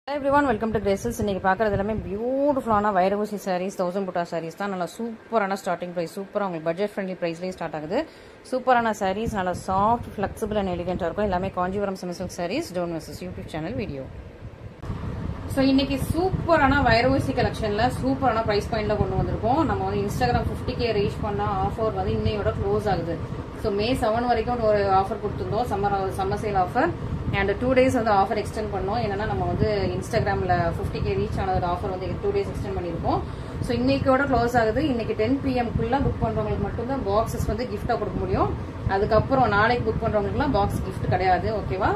Hi everyone, welcome to Graces. இன்னைக்கு பார்க்குறது எல்லாமே பியூட்டிஃபுல்லான வைரவசி sarees, 1000 புட்டா sarees தான். நல்லா சூப்பரான ஸ்டார்டிங் ப்ரைஸ், சூப்பராக உங்களுக்கு பட்ஜெட் ஃப்ரெண்ட்லி ப்ரைஸ்லேயே ஸ்டார்ட் ஆகுது. சூப்பரான sarees, நல்லா சாஃப்ட், ஃப்ளெக்சிபிள் அண்ட் எலிகென்ட்டாக இருக்கும். எல்லாமே காஞ்சிபுரம் செமி சில்க் sarees, டோன் versus YouTube channel video. So இன்னைக்கு சூப்பரான வைரவசி கலெக்ஷனில் சூப்பரான ப்ரைஸ் பாயிண்டில் கொண்டு வந்திருக்கோம். நம்ம வந்து இன்ஸ்டாகிராம் 50K ரீச் பண்ணால் ஆஃபர் வந்து இன்னையோட க்ளோஸ் ஆகுது. ஸோ May 7 வரைக்கும் ஒரு ஆஃபர் கொடுத்துருந்தோம், summer sale offer. And 2 days வந்து ஆஃபர் எக்ஸ்டெண்ட் பண்ணோம். என்னன்னா நம்ம வந்து இன்ஸ்டாகிராமில் 50K ரீச் ஆனது ஆஃபர் வந்து 2 days எக்ஸ்டெண்ட் பண்ணியிருக்கோம். ஸோ இன்னைக்கோட க்ளோஸ் ஆகுது. இன்னைக்கு 10 PM புக் பண்ணுறவங்களுக்கு மட்டும்தான் பாக்ஸஸ் வந்து கிஃப்டாக கொடுக்க முடியும். அதுக்கப்புறம் நாளைக்கு புக் பண்ணுறவங்களுக்குலாம் பாக்ஸ் கிஃப்ட் கிடையாது. ஓகேவா?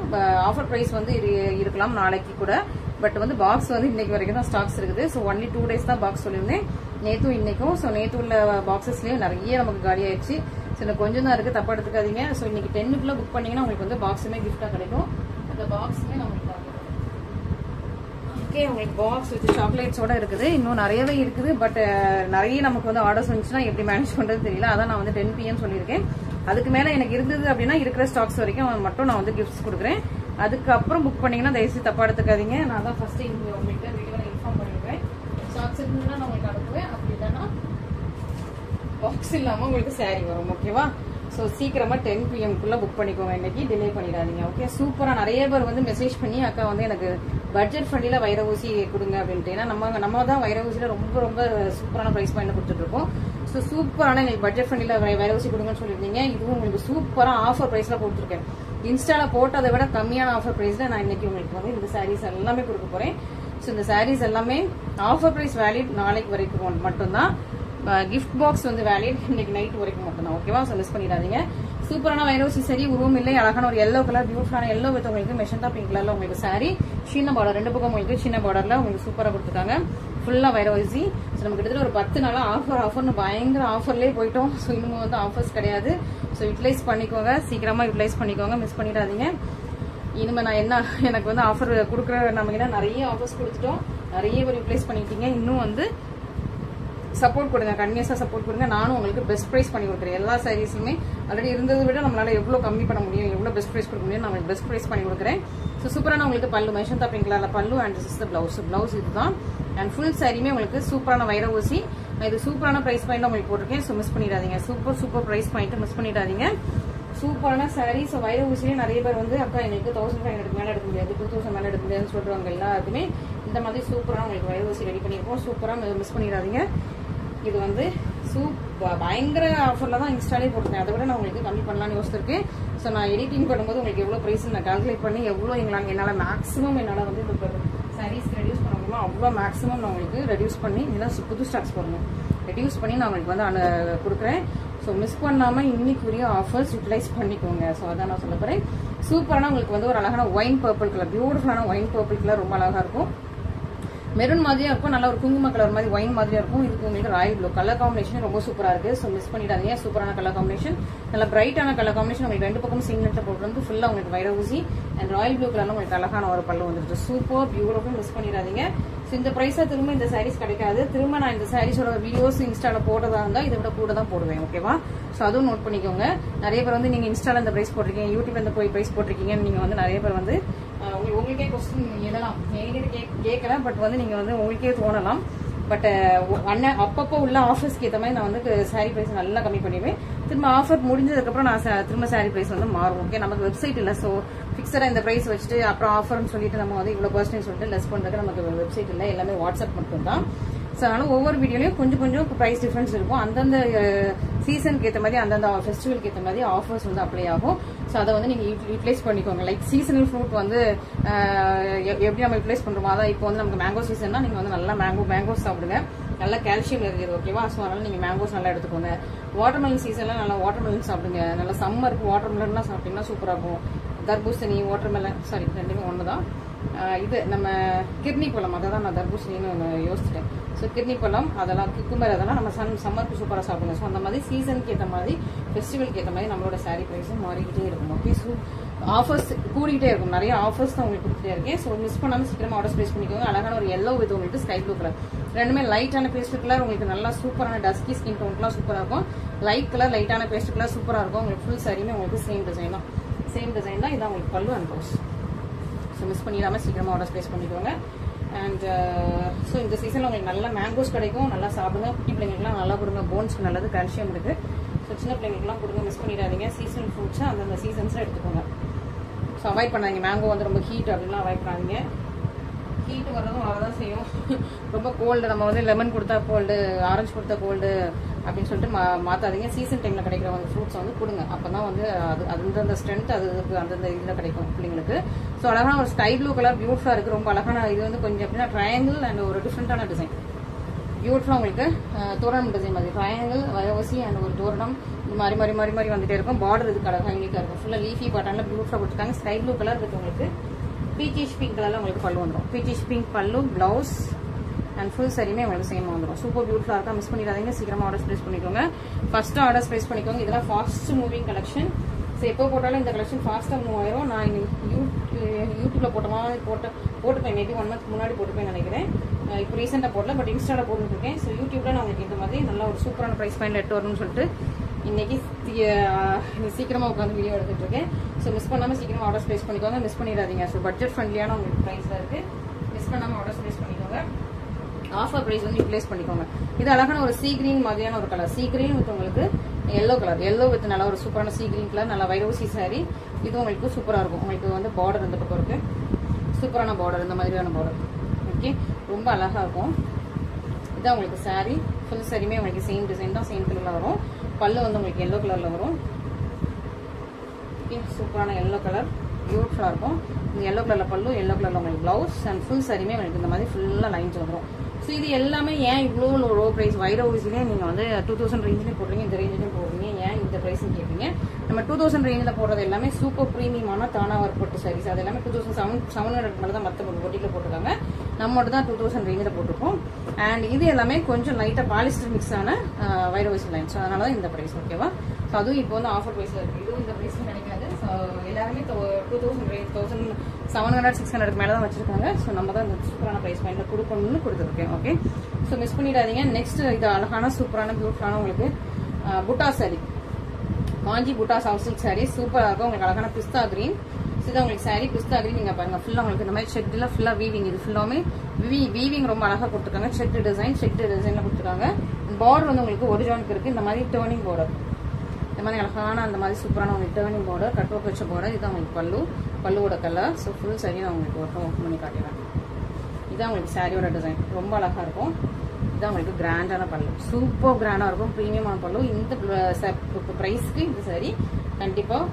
ஆஃபர் ப்ரைஸ் வந்து இருக்கலாம் நாளைக்கு கூட, பட் வந்து பாக்ஸ் வந்து இன்னைக்கு வரைக்கும் தான் ஸ்டாக்ஸ் இருக்குது. ஸோ ஒன்லி 2 days தான் பாக்ஸ் சொல்லியிருந்தேன், நேற்றும் இன்னைக்கும். ஸோ நேற்று உள்ள பாக்ஸஸ்லேயும் நிறைய நமக்கு காலி ஆயிடுச்சு. ஸோ இன்னும் கொஞ்சம் தான் இருக்குது, தப்பா எடுத்துக்காதீங்க. ஸோ இன்னைக்கு 10 புக் பண்ணீங்கன்னா உங்களுக்கு வந்து பாக்ஸுமே கிஃப்டாக கிடைக்கும். அந்த பாக்ஸுமே நம்மளுக்கு ஓகே, உங்களுக்கு பாக்ஸ் வித் சாக்லேட்ஸோட இருக்குது. இன்னும் நிறையவே இருக்குது, பட் நிறைய நமக்கு வந்து ஆர்டர்ஸ் வந்துச்சுன்னா எப்படி மேனேஜ் பண்ணுறது தெரியல. அதான் நான் வந்து 10 PM சொல்லியிருக்கேன். அதுக்கு மேலே எனக்கு இருந்தது அப்படின்னா இருக்கிற ஸ்டாக்ஸ் வரைக்கும் மட்டும் நான் வந்து கிஃப்ட்ஸ் கொடுக்குறேன். அதுக்கப்புறம் புக் பண்ணீங்கன்னா தயவுசெய்து தப்பா எடுத்துக்காதீங்க. நான் தான் ஃபர்ஸ்ட் உங்களுக்கு வீடியோவில் இன்ஃபார்ம் பண்ணிடுவேன். ஸ்டாக்ஸ் இருந்ததுன்னா நான் உங்களுக்கு அனுப்புவேன். அப்படி இல்லைன்னா பாக்ஸ் இல்லாமல் உங்களுக்கு சாரி வரும். ஓகேவா? ஸோ சீக்கிரமா 10 PM புக் பண்ணிக்கோங்க. இன்னைக்கு டிலே பண்ணிடாதீங்க. ஓகே, சூப்பரா நிறைய பேர் வந்து மெசேஜ் பண்ணி அக்கா வந்து எனக்கு பட்ஜெட் ஃப்ரெண்ட்லியில வைர ஊசி கொடுங்க அப்படின்ட்டு. ஏன்னா நம்ம தான் வைர ஊசியில ரொம்ப ரொம்ப சூப்பரான பிரைஸ் பாயிண்ட் கொடுத்துட்டு இருக்கோம். ஸோ சூப்பரான எனக்கு பட்ஜெட் ஃப்ரெண்ட்லியில வைர ஊசி கொடுங்கன்னு சொல்லியிருந்தீங்க. இதுவும் உங்களுக்கு சூப்பரா ஆஃபர் பிரைஸ்ல கொடுத்துருக்கேன். இன்ஸ்டால போட்டதை விட கம்மியான ஆஃபர் பிரைஸ்ல நான் இன்னைக்கு உங்களுக்கு வந்து இந்த சாரீஸ் எல்லாமே கொடுக்க போறேன். ஸோ இந்த சாரீஸ் எல்லாமே ஆஃபர் பிரைஸ் வேலிட் நாளைக்கு வரைக்கும் மட்டும்தான். கிஃப்ட் பாக்ஸ் வந்து வேலிட் இன்னைக்கு நைட் வரைக்கும் மட்டும்தான். ஓகேவா? ஸோ மிஸ் பண்ணிடாதீங்க. சூப்பரான வைரவசி சரி, உருவம் இல்லை, அழகான ஒரு எல்லோ கலர், பியூட்டிஃபுல்லான எல்லோ வித் உங்களுக்கு மெஷந்தா பிங்க் கலர்ல உங்களுக்கு சாரி, சின்ன பார்டர், 2 பக்கம் உங்களுக்கு சின்ன பார்டர்ல உங்களுக்கு சூப்பரா கொடுத்துருக்காங்க. ஃபுல்லா வைரவசி. ஸோ நம்ம கிட்டத்தட்ட ஒரு 10 நாளா ஆஃபர்னு பயங்கர ஆஃபர்லேயே போயிட்டோம். ஸோ இன்னும் வந்து ஆஃபர்ஸ் கிடையாது. ஸோ யூட்டிலைஸ் பண்ணிக்கோங்க, சீக்கிரமா யூட்டிலைஸ் பண்ணிக்கோங்க, மிஸ் பண்ணிடாதீங்க. இனிமே நான் எனக்கு வந்து ஆஃபர் கொடுக்குற நம்ம நிறைய ஆஃபர்ஸ் கொடுத்துட்டோம், நிறைய பேர் யூட்டிலைஸ் பண்ணிட்டீங்க. இன்னும் வந்து சப்போர்ட் கொடுங்க, கன்வியஸா சப்போர்ட் கொடுங்க. நானும் உங்களுக்கு பெஸ்ட் பிரைஸ் பண்ணி கொடுக்குறேன். எல்லா சாரீஸுமே ஆல்ரெடி இருந்ததை விட நம்மளால எவ்வளவு கம்மி பண்ண முடியும், எவ்வளவு பெஸ்ட் பிரைஸ் கொடுக்க முடியும், நான் உங்களுக்கு பெஸ்ட் பிரைஸ் பண்ணி கொடுக்குறேன். ஸோ சூப்பரான உங்களுக்கு பல்லு, மெஷந்தா பிங்க் கலர்ல பல்லு, and this is the blouse இதுதான். அண்ட் ஃபுல் சாரியுமே உங்களுக்கு சூப்பரான வைர ஊசி. இது சூப்பரான பிரைஸ் பாயிண்ட் உங்களுக்கு போட்டிருக்கேன். ஸோ மிஸ் பண்ணிடாதீங்க. சூப்பர் பிரைஸ் பாயிண்ட் மிஸ் பண்ணிடாதீங்க. சூப்பரான சாரி. ஸோ வைர ஊசிலேயே நிறைய பேர் வந்து அக்கா எங்களுக்கு 1500 மேலே எடுக்க முடியாது, 2000 மேலே எடுக்க முடியாதுன்னு சொல்றாங்க. எல்லாருக்குமே இந்த மாதிரி சூப்பரான உங்களுக்கு வைர ஊசி ரெடி பண்ணியிருக்கோம். சூப்பரா மிஸ் பண்ணிடாதீங்க. இது வந்து பயங்கர ஆஃபர்ல தான் இன்ஸ்டாலே போட்டிருக்கேன். அதை விட நான் உங்களுக்கு கம்மி பண்ணலாம்னு யோசிச்சிருக்கேன். ஸோ நான் எடிட்டிங் பண்ணும்போது உங்களுக்கு எவ்வளோ ப்ரைஸ் நான் கால்குலேட் பண்ணி எவ்வளோ என்னால் மேக்ஸிமம் என்னால் வந்து இந்த சாரீஸ் ரெடியூஸ் பண்ண முடியுமோ அவ்வளோ மேக்ஸிமம் நான் உங்களுக்கு ரெடியூஸ் பண்ணி, இதெல்லாம் புது ஸ்டாக்ஸ் போடணும், ரெடியூஸ் பண்ணி நான் உங்களுக்கு வந்து கொடுக்குறேன். ஸோ மிஸ் பண்ணாமல் இன்னைக்குரிய ஆஃபர்ஸ் யூட்டிலைஸ் பண்ணிக்கோங்க. ஸோ அதான் நான் சொல்ல போகிறேன். சூப்பரான உங்களுக்கு வந்து ஒரு அழகான ஒயின் பர்பிள் கலர், பியூட்டிஃபுல்லான ஒயின் பர்பிள் கலர், ரொம்ப அழகாக இருக்கும். மெரூன் மாதிரியா இருக்கும், நல்ல ஒரு குங்கும கலர் மாதிரி ஒயின் மாதிரியா இருக்கும். இதுக்கு உங்களுக்கு ராயல் ப்ளூ கலர் காம்பினேஷன் ரொம்ப சூப்பரா இருக்கு. ஸோ மிஸ் பண்ணிடாதீங்க. சூப்பரான கலர் காம்பினேஷன், நல்ல பிரைட்டான கலர் காம்பினேஷன். உங்களுக்கு 2 பக்கம் சிங்கிள் போட்டு வந்து ஃபுல்லா உங்களுக்கு வைர ஊசி அண்ட் ராயல் ப்ளூ கலர்ல உங்களுக்கு அழகான ஒரு பல்லு வந்துருக்கு. சூப்பர் பியூட்டிஃபுல், மிஸ் பண்ணிடாதீங்க. ஸோ இந்த பிரைஸா திரும்ப இந்த சாரீஸ் கிடைக்காது. திரும்ப நான் இந்த சாரீஸோட வீடியோஸ் இன்ஸ்டால போட்டதா இருந்தா இதை விட கூட தான் போடுவேன். ஓகேவா? ஸோ அதுவும் நோட் பண்ணிக்கோங்க. நிறைய பேர் வந்து நீங்க இன்ஸ்டால இந்த பிரைஸ் போட்டிருக்கீங்க, யூடியூப்ல இந்த பிரைஸ் போட்டிருக்கீங்க, நீங்க வந்து நிறைய பேர் வந்து உங்களுக்கே கொஸ்டின் எழலாம். என்கிட்ட கேட்கல, பட் வந்து நீங்க வந்து உங்களுக்கே தோணலாம். பட் அப்பப்போ உள்ள ஆஃபர்ஸ்க்கு ஏற்ற மாதிரி நான் வந்து சாரி பிரைஸ் நல்லா கம்மி பண்ணிடுவேன். திரும்ப ஆஃபர் முடிஞ்சதுக்கப்புறம் நான் திரும்ப சாரி பிரைஸ் வந்து மாறும். ஓகே, நமக்கு வெப்சைட் இல்லை. ஸோ ஃபிக்ஸடா இந்த பிரைஸ் வச்சுட்டு அப்புறம் ஆஃபர்னு சொல்லிட்டு நம்ம வந்து இவ்வளோ பர்சன்டேஜ் சொல்லிட்டு லெஸ் பண்றதுக்கு நமக்கு வெப்சைட் இல்லை, எல்லாமே வாட்ஸ்அப் மட்டும் தான். ஸோ அதனால ஒவ்வொரு வீடியோலையும் கொஞ்சம் ப்ரைஸ் டிஃபரன்ஸ் இருக்கும். அந்தந்த சீசனுக்கு ஏற்ற மாதிரி, அந்தந்த ஃபெஸ்டிவலுக்கு ஏற்ற மாதிரி ஆஃபர்ஸ் வந்து அப்ளை ஆகும். ஸோ அதை வந்து நீங்க யூட்டிலைஸ் பண்ணிக்கோங்க. லைக் சீசனல் ஃப்ரூட் வந்து எப்படி நம்ம யூட்டிலைஸ் பண்றோமோ, அதான் இப்போ வந்து நமக்கு மேங்கோ சீசன்னா நீங்க வந்து நல்லா மேங்கோஸ் சாப்பிடுங்க, நல்லா கால்சியம் இருக்குது. ஓகேவா? ஸோ அதனால நீங்க மேங்கோஸ் நல்லா எடுத்துக்கோங்க. வாட்டர்மெலன் சீசன்ல நல்லா வாட்டர்மெலன் சாப்பிடுங்க. நல்லா சம்மருக்கு வாட்டர்மெலன்லாம் சாப்பிட்டீங்கன்னா சூப்பரா இருக்கும். தர்பூசணி, வாட்டர்மெலன், சாரி ரெண்டுமே ஒண்ணுதான். இது நம்ம கிர்னி பழம், அதை தான் நான் தர்பூசணின்னு யோசிச்சிட்டேன். ஸோ கிர்னி பழம், அதெல்லாம் குக்கும்பர், அதெல்லாம் நம்ம சம்மருக்கு சூப்பராக சாப்பிடுங்க. ஸோ அந்த மாதிரி சீசனுக்கு ஏற்ற மாதிரி, ஃபெஸ்டிவலுக்கு ஏற்ற மாதிரி நம்மளோட சாரீ ப்ரைஸும் மாறிக்கிட்டே இருக்கும். ஓகே, ஸோ ஆஃபர்ஸ் கூடிக்கிட்டே இருக்கும். நிறைய ஆஃபர்ஸ் தான் உங்களுக்கு கொடுத்துட்டே இருக்கேன். ஸோ மிஸ் பண்ணாமல் சீக்கிரமா ஆர்டர் பிளேஸ் பண்ணிக்கோங்க. அழகான ஒரு எல்லோ வித் உங்களுக்கு ஸ்கை ப்ளூ கலர், ரெண்டுமே லைட்டான பேஸ்ட் கலர். உங்களுக்கு நல்லா சூப்பரான டஸ்கி ஸ்கின் டோன்லாம் சூப்பராக இருக்கும். லைட் கலர், லைட்டான பேஸ்ட் கலர் சூப்பராக இருக்கும். உங்களுக்கு ஃபுல் சாரியுமே உங்களுக்கு சேம் டிசைன் தான். இதான் உங்களுக்கு பல்லு அண்ட் ப்ளவுஸ். ஸோ மிஸ் பண்ணிடாம சீக்கிரமாக ஆர்டர்ஸ் ப்ளேஸ் பண்ணிக்கோங்க. அண்ட் ஸோ இந்த சீசனில் உங்களுக்கு நல்ல மேங்கோஸ் கிடைக்கும், நல்லா சாப்பிடுங்க. குட்டி பிள்ளைங்களுக்குலாம் நல்லா கொடுங்க, போன்ஸ்க்கு நல்லது, கால்சியம் இருக்குது. ஸோ சின்ன பிள்ளைங்களுக்குலாம் கொடுங்க, மிஸ் பண்ணிடாதீங்க. சீசனல் ஃப்ரூட்ஸை அந்தந்த சீசன்ஸில் எடுத்துக்கோங்க. ஸோ அவாய்ட் பண்ணாதீங்க. மேங்கோ வந்து ரொம்ப ஹீட் அப்படின்லாம் அவாய்ட் பண்ணாதீங்க. ஹீட் வர்றதும் வரதான் செய்யும். ரொம்ப கோல்டு, நம்ம வந்து லெமன் கொடுத்தா கோல்டு, ஆரஞ்சு கொடுத்தா கோல்டு அப்படின்னு சொல்லிட்டு மாற்றாதீங்க. சீசன் டைமில் கிடைக்கிற வந்து ஃப்ரூட்ஸ் வந்து கொடுங்க. அப்போ தான் வந்து அது அந்தந்த ஸ்ட்ரென்த் அதுக்கு அந்தந்த இதில் கிடைக்கும் பிள்ளைங்களுக்கு. ஸோ அழகான ஒரு ஸ்கை ப்ளூ கலர் பியூட்டிஃபுல்லாக இருக்குது. ரொம்ப அழகான இது வந்து கொஞ்சம் எப்படின்னா ட்ரையாங்கிள் அண்ட் ஒரு டிஃப்ரெண்ட்டான டிசைன். பியூட்டிஃபுல்லாக உங்களுக்கு தோரணம் டிசைன் மாதிரி ட்ரையாங்கிள், வயோசி அண்ட் ஒரு தோரணம் இந்த மாதிரி மாதிரி மாதிரி மாதிரி வந்துட்டே இருக்கும். பார்டர் இதுக்கு அழகாக யூனிக்காக இருக்கும். ஃபுல்லாக லீஃபி பாட்டனில் பியூட்டிஃபுல்லாக கொடுத்துருக்காங்க. ஸ்கை ப்ளூ கலர் இருக்குது. உங்களுக்கு பீச்சிஷ் பிங்க் கலரில் உங்களுக்கு பல்லு வந்துடும். பீச்சிஷ் பிங்க் பல்லு, ப்ளவுஸ் அண்ட் ஃபுல் சரியுமே உங்களுக்கு சேமாக வந்துடும். சூப்பர் பியூட்டிஃபுல்லாக இருக்கா. மிஸ் பண்ணிடாதீங்க. சீக்கிரமாக ஆர்டர்ஸ் ப்ளேஸ் பண்ணிக்கோங்க. ஃபஸ்ட்டு ஆர்டர்ஸ் ப்ளேஸ் பண்ணிக்கோங்க. இதெல்லாம் ஃபாஸ்ட் மூவிங் கலெக்ஷன். ஸோ எப்போ போட்டாலும் இந்த கலெக்ஷன் ஃபாஸ்ட்டாக மூவ் ஆயிரும். நான் யூடியூப்பில் போட்டுப்பேன். மேபி 1 month முன்னாடி போட்டுப்பேன் நினைக்கிறேன். இப்போ ரீசெண்டாக போடல, பட் இன்ஸ்டாவில் போட்டுருக்கேன். ஸோ யூடியூப்பில் நான் உங்களுக்கு இந்த மாதிரி நல்ல ஒரு சூப்பரான ப்ரைஸ் பாயிண்ட் எட்டு வரணும்னு சொல்லிட்டு இன்னைக்கு சீக்கிரமாக உட்காந்து வீடியோ எடுத்துட்டு இருக்கேன். ஸோ மிஸ் பண்ணாமல் சீக்கிரமாக ஆர்டர்ஸ் ப்ளேஸ் பண்ணிக்கோங்க. மிஸ் பண்ணிடாதீங்க. ஸோ பட்ஜெட் ஃப்ரெண்ட்லியான உங்களுக்கு ப்ரைஸில் இருக்குது. மிஸ் பண்ணாமல் ஆர்டர்ஸ் ப்ளேஸ் பண்ணிக்கோங்க. ஆஃபர் ப்ரைஸ் வந்து யூட்டிலைஸ் பண்ணிக்கோங்க. இது அழகான ஒரு சீ கிரீன் மாதிரியான ஒரு கலர். சீ கிரீன் வித் உங்களுக்கு எல்லோ கலர். எல்லோ வித் நல்லா ஒரு சூப்பரான சீ கிரீன் கலர், நல்லா வைரோசி சாரி. இது உங்களுக்கு சூப்பராக இருக்கும். உங்களுக்கு வந்து பார்டர் இந்த பக்கம் இருக்கு, சூப்பரான பார்டர், இந்த மாதிரியான பார்டர். ஓகே, ரொம்ப அழகாக இருக்கும். இதுதான் உங்களுக்கு சாரி. ஃபுல் சாரியுமே உங்களுக்கு சேம் டிசைன் தான், சேம் கலரில் வரும். பல்லு வந்து உங்களுக்கு எல்லோ கலரில் வரும். ஓகே, சூப்பரான எல்லோ கலர், பியூட்டிஃபுல்லாக இருக்கும். இந்த எல்லோ கலரில் பல்லு, எல்லோ கலரில் உங்களுக்கு ப்ளவுஸ் அண்ட் ஃபுல் சாரியுமே உங்களுக்கு இந்த மாதிரி ஃபுல்லாக லைன்ஸ் வந்துடும். ஸோ இது எல்லாமே ஏன் இவ்வளோ லோ ப்ரைஸ்? வைரோவிஸ்லேயே நீங்கள் வந்து 2000 ரேஞ்சிலே போடுறீங்க, இந்த ரேஞ்சிலையும் போடுறீங்க. ஏன் இந்த ப்ரைஸ்ன்னு கேட்பீங்க. நம்ம 2000 ரேஞ்சில் போடுறது எல்லாமே சூப்பர் ப்ரீமியமான தானா ஒர்க் போட்டு சாரீஸ். அது எல்லாமே 2700 மேலே தான் மற்ற பொட்டியில் போட்டிருக்காங்க. நம்ம மட்டும் தான் 2000 ரேஞ்சில் போட்டிருக்கோம். அண்ட் இது எல்லாமே கொஞ்சம் லைட்டாக பாலிஸ்டர் மிக்ஸ் ஆன வைரோவிஸ் லைன். ஸோ அதனால தான் இந்த ப்ரைஸ். ஓகேவா? ஸோ அதுவும் இப்போ வந்து ஆஃபர் ப்ரைஸில் இருக்குது. இதுவும் இந்த ப்ரைஸில் கிடைக்காது. ஸோ எல்லாருமே 2000 ரேஞ்ச், 1700 600 மேலே தான் வச்சிருக்காங்க. ஸோ நம்ம தான் இந்த சூப்பரான ப்ரைஸ் பாயிண்ட்ல கொடுக்கணும்னு கொடுத்துருக்கேன். ஓகே, ஸோ மிஸ் பண்ணிடாதீங்க. நெக்ஸ்ட் இது அழகான சூப்பரான பியூட்டிஃபுல்லான உங்களுக்கு புட்டா சாரி, காஞ்சி புட்டா சாஃப்ட் சில்க் சாரி. சூப்பராக இருக்கும். உங்களுக்கு அழகான பிஸ்தா கிரீன். இதுதான் உங்களுக்கு சாரி பிஸ்தா கிரீன். நீங்கள் பாருங்க, ஃபுல்லாக உங்களுக்கு இந்த மாதிரி செட்டில் ஃபுல்லாக வீவிங். இது ஃபுல்லாமே வீவிங் ரொம்ப அழகாக கொடுத்துருக்காங்க. செட் டிசைனில் கொடுத்துருக்காங்க. பார்டர் வந்து உங்களுக்கு ஒரு ஜானுக்கு இருக்குது. இந்த மாதிரி டேர்னிங் பார்டர், இந்த மாதிரி அழகான அந்த மாதிரி சூப்பரான உங்களுக்கு டேர்னிங் பார்டர், கட் ஒர்க் வச்ச பார்டர். இதுதான் உங்களுக்கு பல்லுவோட கலர். ஸோ ஃபுல் சாரியை நான் உங்களுக்கு ஓப்பன் பண்ணி காட்டுறேன். இதுதான் உங்களுக்கு சாரியோட டிசைன், ரொம்ப அழகாக இருக்கும். இதுதான் உங்களுக்கு கிராண்டான பல்லு, சூப்பர் கிராண்டாக இருக்கும், ப்ரீமியமான பல்லு. இந்த ப்ரைஸ்க்கு இந்த சாரி கண்டிப்பாக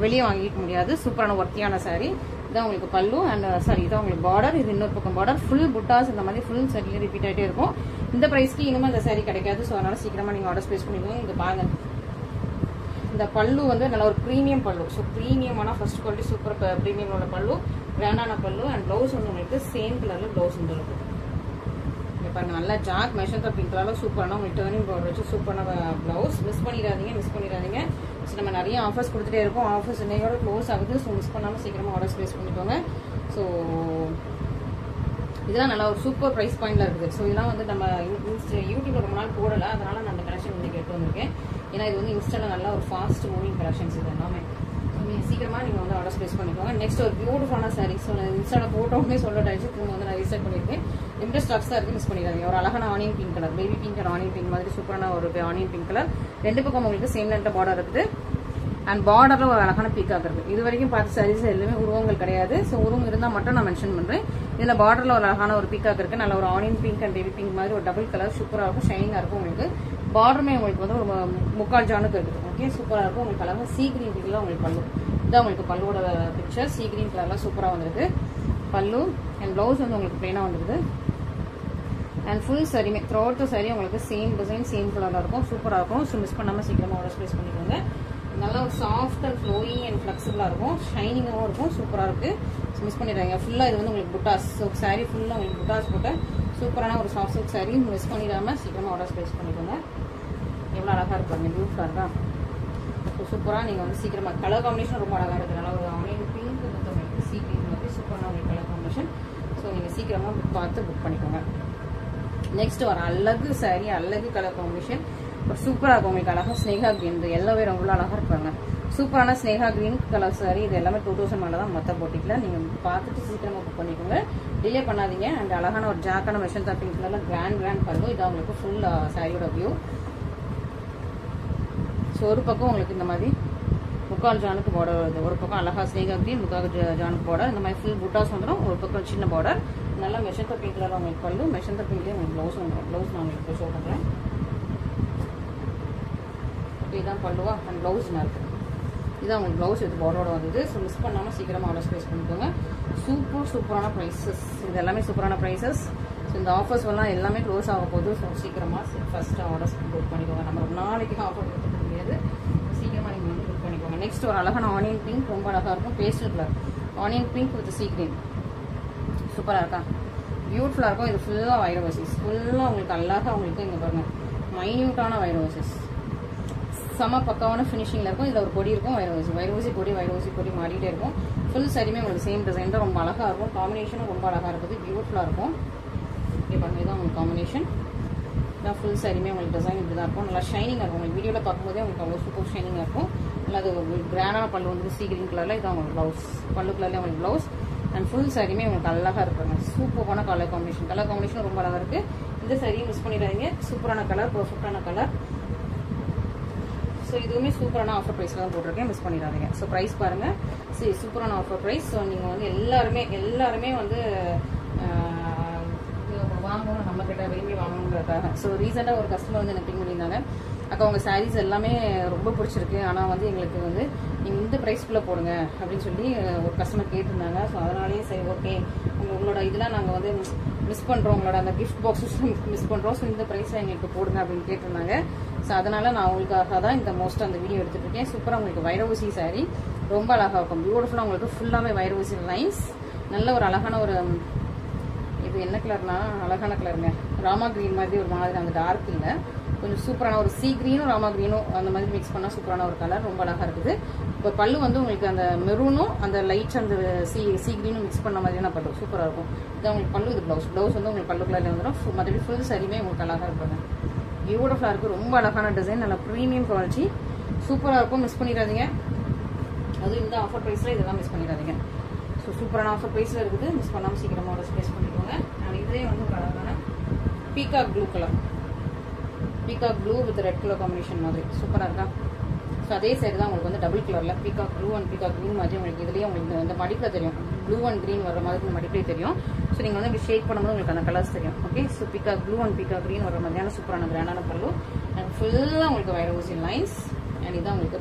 வெளியே வாங்கிக்க முடியாது. சூப்பரான ஒர்த்தியான சாரி. இதான் உங்களுக்கு பல்லு அண்ட் சாரி இதான் உங்களுக்கு பார்டர். இது இன்னொரு பக்கம் பார்டர். ஃபுல் புட்டாஸ் இந்த மாதிரி ஃபுல் சாரியில் ரிப்பீட் ஆகிட்டே இருக்கும். இந்த ப்ரைஸ்க்கு இனிமேல் இந்த சாரி கிடைக்காது. ஸோ அதனால சீக்கிரமாக நீங்கள் ஆர்டர் ப்ளேஸ் பண்ணிக்கோங்க. இந்த பாருங்க, இந்த பல்லு வந்து நல்ல ஒரு ப்ரீமியம் பல்லு. ஸோ ப்ரீமியமான ஃபர்ஸ்ட் குவாலிட்டி சூப்பர் ப்ரீமியமோட பல்லு, கிராண்டான பல்லு. அண்ட் ப்ளவுஸ் வந்து உங்களுக்கு சேம் கலரில் ப்ளவுஸ் வந்து இருக்கும். பாருங்க, நல்லா ஜாக் மெஷன் பிங்க் கலரில் சூப்பரான உங்களுக்கு டேர்னிங் பார்டர் வச்சு சூப்பரான ப்ளவுஸ். மிஸ் பண்ணிடாதீங்க. ஸோ நம்ம நிறைய ஆஃபர்ஸ் கொடுத்துட்டே இருக்கோம். ஆஃபர்ஸ் இன்னையோட க்ளோஸ் ஆகுது. ஸோ மிஸ் பண்ணாமல் சீக்கிரமாக ஆர்டர்ஸ் ப்ளேஸ் பண்ணிக்கோங்க. ஸோ இதெல்லாம் நல்லா ஒரு சூப்பர் ப்ரைஸ் பாயிண்ட்ல இருக்குது. ஸோ இதெல்லாம் வந்து நம்ம யூடியூப்ல ரொம்ப நாள் போடலை, அதனால நான் அந்த கலெக்ஷன் வந்து கேட்டு வந்திருக்கேன். ஏன்னா இது வந்து இன்ஸ்டால நல்லா ஒரு ஃபாஸ்ட் மூவிங் கலெக்ஷன்ஸ் இது எல்லாமே. சீக்கிரமா நீங்க வந்து ஆர்டர் ப்ளேஸ் பண்ணிக்கோங்க. நெக்ஸ்ட் ஒரு பியூட்டிஃபுல்லான சாரீ. ஸோ நான் இன்ஸ்டால போட்டோன்னே சொல்லட்டாச்சு, திரும்ப வந்து நான் ரீசெட் பண்ணியிருக்கேன். லிமிடெட் ஸ்டாக்ஸ் தான் இருக்கு, மிஸ் பண்ணிடாதீங்க. ஒரு அழகான onion pink colour, baby pink and onion pink மாதிரி சூப்பரான ஒரு ஆனியன் பிங்க் கலர். ரெண்டு பக்கம் உங்களுக்கு சேம் லென்த் பார்டர் இருக்குது. அண்ட் பார்டர்ல ஒரு அழகான பீக்காக் இருக்கு. இது வரைக்கும் பார்த்த சாரீஸ் எல்லாமே உருவங்கள் கிடையாது. ஸோ உருவம் இருந்தால் மட்டும் நான் மென்ஷன் பண்றேன். இதுல பார்டர்ல ஒரு அழகான ஒரு பீக்காக் இருக்கு. நல்ல ஒரு onion pink and baby pink மாதிரி ஒரு டபுள் கலர் சூப்பரா இருக்கும், ஷைனிங்கா இருக்கும். உங்களுக்கு பார்டருமே உங்களுக்கு வந்து ஒரு முக்கால் ஜானுக்கு இருக்குது. ஓகே, சூப்பரா இருக்கும். உங்களுக்கு அழகாக சீ கிரீன் கலர்ல உங்களுக்கு பல்லு. இதான் உங்களுக்கு பல்லுவோட பிக்சர். சீ கிரீன் கலர்ல சூப்பரா வந்திருக்கு பல்லு. அண்ட் பிளவுஸ் வந்து உங்களுக்கு பிளைனா வந்துருது. அண்ட் ஃபுல் சாரியுமே த்ரூ அவுட் த சாரி உங்களுக்கு சேம் டிசைன் சேம் கலர்ல இருக்கும், சூப்பரா இருக்கும். ஸோ மிஸ் பண்ணாம சீக்கிரமா ஆர்டர் ப்ளேஸ் பண்ணிக்கோங்க. நல்லா ஒரு சாஃப்ட் அண்ட் ஃப்ளோயி அண்ட் ஃபிளெக்சிபிளா இருக்கும், ஷைனிங்காகவும் இருக்கும், சூப்பரா இருக்கு. மிஸ் பண்ணிடுறாங்க. ஃபுல்லா இது வந்து உங்களுக்கு புட்டாஸ் சில்க் சாரி, ஃபுல்லா உங்களுக்கு புட்டாஸ் போட்டு சூப்பரான ஒரு சாஃப்ட் சில்க் சாரி. மிஸ் பண்ணிடாம சீக்கிரமா ஆர்டர் ப்ளேஸ் பண்ணிக்கோங்க. எவ்வளோ அழகா இருப்பாங்க, பியூட்டிஃபுல்லா இருக்கா. ஸோ சூப்பரா நீங்க வந்து சீக்கிரமா கலர் காம்பினேஷன் ரொம்ப அழகா இருக்கு. நல்லா ஒரு ஆனியன் பிங்க் வந்து சீ கிரீன் மாதிரி சூப்பரான ஒரு கலர் காம்பினேஷன். ஸோ நீங்க சீக்கிரமா பார்த்து புக் பண்ணிக்கோங்க. நெக்ஸ்ட் ஒரு அழகு சாரி, அழகு கலர் காம்பினேஷன் சூப்பரா இருக்கும். உங்களுக்கு அழகா ஸ்னேகா கிரீன், எல்லாவே ரொம்ப அழகா இருப்பாங்க. சூப்பரான ஸ்னேகா கிரீன் கலர் சாரி. இது எல்லாமே 2000 மேலே தான் மொத்த போட்டிக்கல. நீங்கள் பார்த்துட்டு சீக்கிரமாக புக் பண்ணிக்கோங்க, டிலே பண்ணாதீங்க. அண்ட் அழகான ஒரு ஜாக்கான மெஷன் பிங்க் கலரில் கிராண்ட் பல்லு. இது உங்களுக்கு ஃபுல் சாரியோட வியூ. ஸோ ஒரு பக்கம் உங்களுக்கு இந்த மாதிரி முக்கால் ஜானுக்கு பார்டர் வருது, ஒரு பக்கம் அழகா ஸ்னேகா கிரீன் முக்கால் ஜானுக்கு பார்டர். இந்த மாதிரி ஃபுல் புட்டாஸ் வந்துடும், ஒரு பக்கம் சின்ன பார்டர். நல்லா மெஷன் பிங்க் கலர் உங்களுக்கு பல்லு, மெஷன் பிங்க்லேயே உங்களுக்கு ப்ளவுஸ் வந்துடும். ப்ளவுஸ் நான் உங்களுக்கு ஷோ பண்ணுறேன். இதுதான் பல்லுவா அண்ட் ப்ளவுஸ் இருக்குது. இதுதான் உங்களுக்கு ப்ளவுஸ் இது பார்டரோட வந்தது. ஸோ மிஸ் பண்ணாமல் சீக்கிரமாக ஆர்டர் ப்ளேஸ் பண்ணிக்கோங்க. சூப்பரான ப்ரைஸஸ், இது எல்லாமே சூப்பரான ப்ரைஸஸ். ஸோ இந்த ஆஃபர்ஸ் எல்லாம் எல்லாமே க்ளோஸ் ஆக போகுது. ஸோ சீக்கிரமாக ஃபஸ்ட்டு ஆர்டர்ஸ் புக் பண்ணிக்கோங்க. நம்ம ஒரு நாளைக்கு ஆஃபர் கொடுக்க முடியாது, சீக்கிரமாக நீங்கள் வந்து புக் பண்ணிக்கோங்க. நெக்ஸ்ட் ஒரு அழகான ஆனியன் பிங்க், ரொம்ப அழகாக இருக்கும். Pastel colour onion pink with sea green. சூப்பராக இருக்கா, பியூட்டிஃபுல்லாக இருக்கும். இது ஃபுல்லாக வைரோசிஸ், ஃபுல்லாக உங்களுக்கு அழகாக உங்களுக்கு இங்கே பாருங்கள் மைன்யூட்டான வைரோசிஸ், செம பக்காவான ஃபினிஷிங்கில் இருக்கும். இதில் ஒரு கொடி இருக்கும், வைரோசி கொடி மாறிட்டே இருக்கும். ஃபுல் சரியுமே உங்களுக்கு சேம் டிசைன் தான், ரொம்ப அழகாக இருக்கும். காம்பினேஷனும் ரொம்ப அழகாக இருக்குது, பியூட்டிஃபுல்லாக இருக்கும். ஓகே பாருங்க, இதுதான் உங்களுக்கு காம்பினேஷன். இதான் ஃபுல் சரியுமே உங்களுக்கு டிசைன் இப்படி தான் இருக்கும். நல்லா ஷைனிங்காக இருக்கும். உங்களுக்கு வீடியோவில் பார்க்கும்போதே உங்களுக்கு அவ்வளோ சூப்பர் ஷைனிங்காக இருக்கும். இல்லை அது உங்களுக்கு கிராண்டான பல்லு வந்து சீ கிரீன் கலரில், இதான் உங்களுக்கு ப்ளவுஸ், பல்லு கலர்லேயே உங்களுக்கு ப்ளவுஸ். அண்ட் ஃபுல் சரியுமே உங்களுக்கு அழகாக இருக்குங்க. சூப்பரான கலர் காம்பினேஷன் ரொம்ப அழகாக இருக்குது. இந்த சரியும் மிஸ் பண்ணிடாதீங்க. சூப்பரான கலர், பர்ஃபெக்டான கலர். ஸோ இதுவுமே சூப்பரான ஆஃபர் ப்ரைஸில் தான் போட்டிருக்கேன், மிஸ் பண்ணிடாதீங்க. ஸோ ப்ரைஸ் பாருங்கள், சரி சூப்பரான ஆஃபர் ப்ரைஸ். ஸோ நீங்கள் வந்து எல்லாருமே வந்து வாங்கணும், நம்மக்கிட்ட விரும்பி வாங்கணுங்கிறதுக்காக. ஸோ ரீசெண்டாக ஒரு கஸ்டமர் வந்து எனக்கு பிங் பண்ணியிருந்தாங்க, அக்கா உங்கள் சாரீஸ் எல்லாமே ரொம்ப பிடிச்சிருக்கு, ஆனால் வந்து எங்களுக்கு வந்து நீங்கள் இந்த ப்ரைஸ்க்குள்ளே போடுங்க அப்படின்னு சொல்லி ஒரு கஸ்டமர் கேட்டிருந்தாங்க. ஸோ அதனாலேயே சரி ஓகே, உங்களோட இதெல்லாம் நாங்கள் வந்து மிஸ் பண்ணுறோம், உங்களோட அந்த கிஃப்ட் பாக்ஸஸ் மிஸ் பண்ணுறோம், ஸோ இந்த ப்ரைஸில் எங்களுக்கு போடுங்க அப்படின்னு கேட்டிருந்தாங்க. ஸோ அதனால் நான் உங்களுக்காக தான் இந்த மோஸ்ட் அந்த வீடியோ எடுத்துகிட்டு இருக்கேன். சூப்பராக உங்களுக்கு வைரவசி சாரீ ரொம்ப அழகாக இருக்கும், பியூட்டிஃபுல்லாக உங்களுக்கு ஃபுல்லாகவே வைரவசி லைன்ஸ். நல்ல ஒரு அழகான ஒரு, இது என்ன கலர்னா அழகான கலருங்க, ராமா கிரீன் மாதிரி ஒரு மாதிரி, அந்த டார்க் இல்லை, கொஞ்சம் சூப்பரான ஒரு சீ கிரீனும் ராமா கிரீனும் அந்த மாதிரி மிக்ஸ் பண்ணால் சூப்பரான ஒரு கலர், ரொம்ப அழகாக இருக்குது. இப்போ பல்லு வந்து உங்களுக்கு அந்த மெரூனும் அந்த லைட் அந்த சீ கிரீனும் மிக்ஸ் பண்ண மாதிரியான பல்லு சூப்பராக இருக்கும். இது உங்களுக்கு பல்லு, இது ப்ளவுஸ் வந்து உங்களுக்கு பல்லு கலரில் வந்துடும். மற்றபடி ஃபுல் சரியுமே உங்களுக்கு அழகாக இருப்பாங்க, பியூட்டிஃபுல்லாக இருக்குது. ரொம்ப அழகான டிசைன், நல்ல ப்ரீமியம் குவாலிட்டி, சூப்பராக இருக்கும். மிஸ் பண்ணிடாதீங்க. அதுவும் இந்த ஆஃபர் ப்ரைஸில் இதெல்லாம் மிஸ் பண்ணிடாதீங்க. ஸோ சூப்பரான ஆஃபர் ப்ரைஸில் இருக்குது, மிஸ் பண்ணாமல் சீக்கிரமாக ஆர்டர் ப்ளேஸ் பண்ணிக்கோங்க. அண்ட் இதே வந்து ஒரு அழகான peacock blue colour, peacock blue with red colour combination மாதிரி சூப்பராக இருக்கா. ஸோ அதே சைடு தான் உங்களுக்கு வந்து டபுள் கலரில் peacock blue and peacock green மாதிரி உங்களுக்கு இதுலேயே உங்களுக்கு இந்த மடிப்பில் தெரியும், ப்ளூ அண்ட் க்ரீன் வர மாதிரி இந்த மடிப்பிலே தெரியும். ஸோ நீங்கள் வந்து இப்படி ஷேக் பண்ணும்போது உங்களுக்கு அந்த கலர்ஸ் தெரியும். Okay, so peacock blue and peacock green வர மாதிரியான சூப்பரான கிராண்டான பல்லு. அண்ட் ஃபுல்லாக உங்களுக்கு வைரவசி லைன்ஸ். அண்ட் இதான் உங்களுக்கு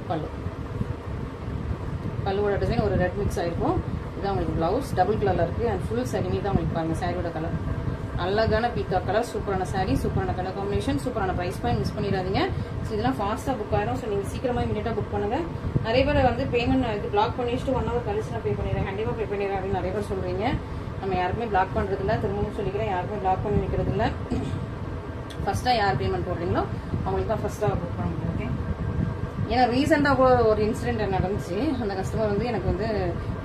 பல்லுவோட டிசைன் ஒரு ரெட் மிக்ஸ் ஆகிருக்கும். இதான் உங்களுக்கு ப்ளவுஸ் டபுள் கலரில் இருக்குது. அண்ட் ஃபுல் சாரி தான் உங்களுக்கு பாருங்கள், சாரியோட கலர் அழகான பீகாக் கலர், சூப்பரான சாரி, சூப்பரான கலர் காம்பினேஷன், சூப்பரான ப்ரைஸ் பாயிண்ட், மிஸ் பண்ணிடாதீங்க. ஸோ இதெல்லாம் ஃபாஸ்ட்டாக புக் ஆயிடும். ஸோ நீங்கள் சீக்கிரமாக இமீடியட்டாக புக் பண்ணுங்கள். நிறைய பேர் வந்து பேமெண்ட் இது பிளாக் பண்ணிட்டு 1 hour கழிச்சு நான் பே பண்ணிடுறேன், கண்டிப்பாக பே பண்ணிடுறேன் அப்படின்னு நிறைய பேர் சொல்கிறீங்க. நம்ம யாருக்குமே பிளாக் பண்ணுறதில்ல, திரும்பவும் சொல்லிக்கிறேன், யாருக்குமே பிளாக் பண்ணி வைக்கிறதில்ல. ஃபஸ்ட்டாக யார் பேமெண்ட் போடுறீங்களோ அவங்களுக்கு தான் ஃபஸ்ட்டாக புக் பண்ணுங்க. ஓகே, ஏன்னா ரீசெண்டாக கூட ஒரு இன்சிடென்ட் நடந்துச்சு. அந்த கஸ்டமர் வந்து எனக்கு வந்து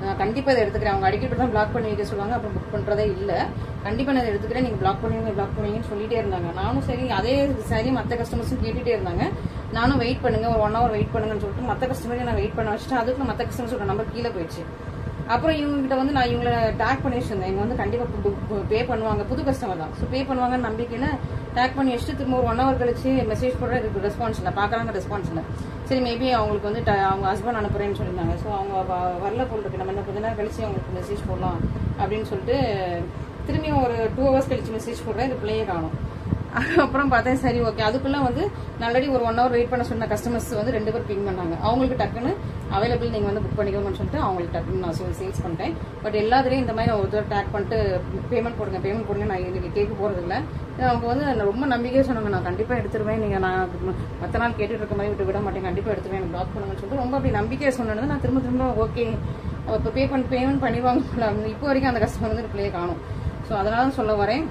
நான் கண்டிப்பாக இதை எடுத்துக்கிறேன், அவங்க அடிக்கடி தான் பிளாக் பண்ணி வைக்க சொல்லுவாங்க, அப்புறம் புக் பண்ணுறதே இல்லை. கண்டிப்பாக நான் இதை எடுத்துக்கிறேன், நீங்கள் பிளாக் பண்ணுவீங்கன்னு சொல்லிட்டே இருந்தாங்க. நானும் சரி, அதே சரி மற்ற கஸ்டமர்ஸும் கேட்டுகிட்டே இருந்தாங்க. நானும் வெயிட் பண்ணுங்க, ஒரு 1 hour வெயிட் பண்ணுங்கன்னு சொல்லிட்டு மற்ற கஸ்டமரையும் நான் வெயிட் பண்ண வச்சுட்டு, அதுக்கு மற்ற கஸ்டமர்ஸோட நம்பர் கீழே போயிடுச்சு. அப்புறம் இவங்ககிட்ட வந்து நான் இவங்களை டேக் பண்ணி வச்சிருந்தேன், இவங்க வந்து கண்டிப்பாக பே பண்ணுவாங்க, புது கஸ்டமர் தான், ஸோ பே பண்ணுவாங்கன்னு நம்பிக்கையில் டேக் பண்ணி வச்சுட்டு திரும்ப ஒரு 1 hour கழிச்சு மெசேஜ் போடுற இதுக்கு ரெஸ்பான்ஸ் இல்லை, பார்க்குறாங்க ரெஸ்பான்ஸ் இல்லை. சரி மேபி அவங்களுக்கு வந்து அவங்க ஹஸ்பண்ட் அனுப்புறேன்னு சொல்லியிருந்தாங்க. ஸோ அவங்க வரல போல் இருக்கு, நம்ம என்ன கொஞ்ச நேரம் கழிச்சு அவங்களுக்கு மெசேஜ் போடலாம் அப்படின்னு சொல்லிட்டு திரும்பியும் ஒரு 2 hours கழிச்சு மெசேஜ் போடுறேன், இது பிள்ளையே காணும். அப்புறம் பார்த்தேன் சரி ஓகே, அதுக்குள்ள வந்து ஆல்ரெடி ஒரு 1 hour வெயிட் பண்ண சொன்ன கஸ்டமர்ஸ் வந்து 2 பேர் பிங் பண்ணாங்க. அவங்களுக்கு டக்குன்னு அவைலபிள் நீங்கள் வந்து புக் பண்ணிக்கோங்கன்னு சொல்லிட்டு அவங்களுக்கு டக்குன்னு நான் சேல்ஸ் பண்ணிட்டேன். பட் எல்லாத்துலேயும் இந்த மாதிரி ஒரு தடவை டேக் பண்ணிட்டு பேமெண்ட் போடுங்க நான் இன்னைக்கு கேட்க போகிறது இல்லை. அவங்க வந்து ரொம்ப நம்பிக்கையாக சொன்னாங்க, நான் கண்டிப்பாக எடுத்துருவேன், நீங்கள் நான் மற்ற நாள் கேட்டுட்டு இருக்க மாதிரி விட மாட்டேன், கண்டிப்பாக எடுத்துருவேன், எனக்கு பிளாக் பண்ணுங்கன்னு சொல்லிட்டு ரொம்ப அப்படி நம்பிக்கையாக சொன்னது. நான் திரும்ப ஓகே இப்போ பேமெண்ட் பண்ணிடுவாங்க. இப்போ வரைக்கும் அந்த கஸ்டமர் வந்து பிள்ளையை காணும். ஸோ அதனால சொல்ல வரேன்,